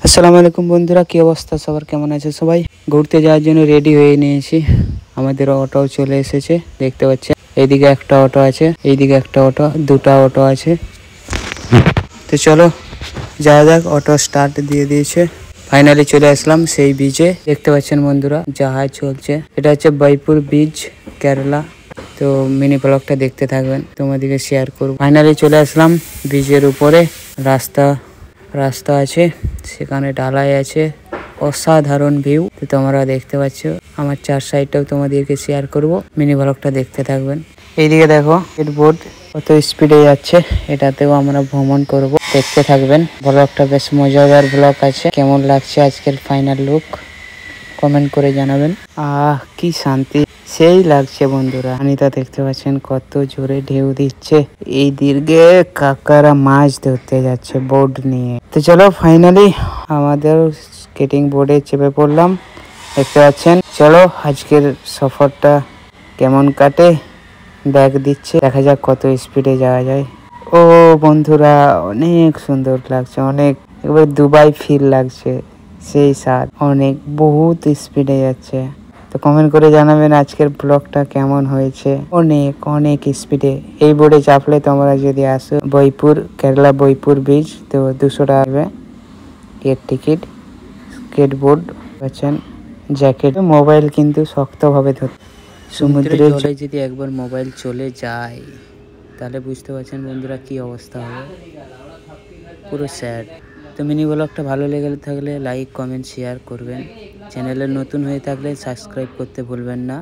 আসসালামু আলাইকুম বন্ধুরা, কি অবস্থা সবার, কেমন আছে সবাই? ঘুরতে যাওয়ার জন্য রেডি হয়ে নিয়েছি। আমাদের অটো চলে এসেছে, দেখতে পাচ্ছেন। এইদিকে একটা অটো আছে, এইদিকে একটা অটো, দুটো অটো আছে। তো চলো যাওয়া যাক। অটো স্টার্ট দিয়ে দিয়েছে। ফাইনালি চলে আসলাম সেই বিচে। দেখতে পাচ্ছেন বন্ধুরা, জাহাজ চলছে। এটা হচ্ছে বাইপুর বিচ, কেরালা। তো মিনি ব্লগটা দেখতে থাকবেন, তোমাদেরকে শেয়ার করব। ফাইনালি চলে আসলাম বিচের উপরে। রাস্তা আছে, সেখানে ঢালাই আছে, অসাধারণ ভিউ। তো তোমরা দেখতে পাচ্ছ। আমার চার সাইডটাও তোমাদেরকে শেয়ার করব, মিনি ব্লগটা দেখতে থাকবেন। এইদিকে দেখো বোট কত স্পিডে যাচ্ছে, এটাতেও আমরা ভ্রমণ করব, দেখতে থাকবেন। ব্লগটা বেশ মজাদার ব্লগ আছে। কেমন লাগছে আজকের ফাইনাল লুক কমেন্ট করে জানাবেন। কি শান্তি, সেই লাগছে বন্ধুরা। পানিটা দেখতে পাচ্ছেন কত জোরে ঢেউ দিচ্ছে। এই দীর্ঘে কাকারা মাছ ধরতে যাচ্ছে বোর্ড নিয়ে। তো চলো ফাইনালি আমাদের স্কেটিং বোর্ডে চেপে পড়লাম, দেখতে পাচ্ছেন। চলো আজকের সফরটা কেমন কাটে দেখ দিচ্ছে, দেখা যাক কত স্পিডে যাওয়া যায়। ও বন্ধুরা, অনেক সুন্দর লাগছে, অনেক এবার দুবাই ফিল লাগছে। সেই স্বাদ, অনেক বহুত স্পিডে যাচ্ছে। তো কমেন্ট করে জানাবেন আজকের ব্লগটা কেমন হয়েছে। অনেক অনেক স্পিডে এই বোর্ডে চাপলে তোমরা যদি আসো বইপুর, কেরালা বইপুর বিচ, তো 200 টাকা হবে এর টিকিট। স্কেট বোর্ড পাচ্ছেন, জ্যাকেট, মোবাইল কিন্তু শক্তভাবে ধরতে। সমুদ্রের জলে যদি একবার মোবাইল চলে যায় তাহলে বুঝতে পারছেন বন্ধুরা কি অবস্থা হবে, পুরো স্যাড। তো মিনি ব্লগটা ভালো লেগে থাকলে লাইক কমেন্ট শেয়ার করবেন। চ্যানেলে নতুন হয়ে থাকলে সাবস্ক্রাইব করতে ভুলবেন না।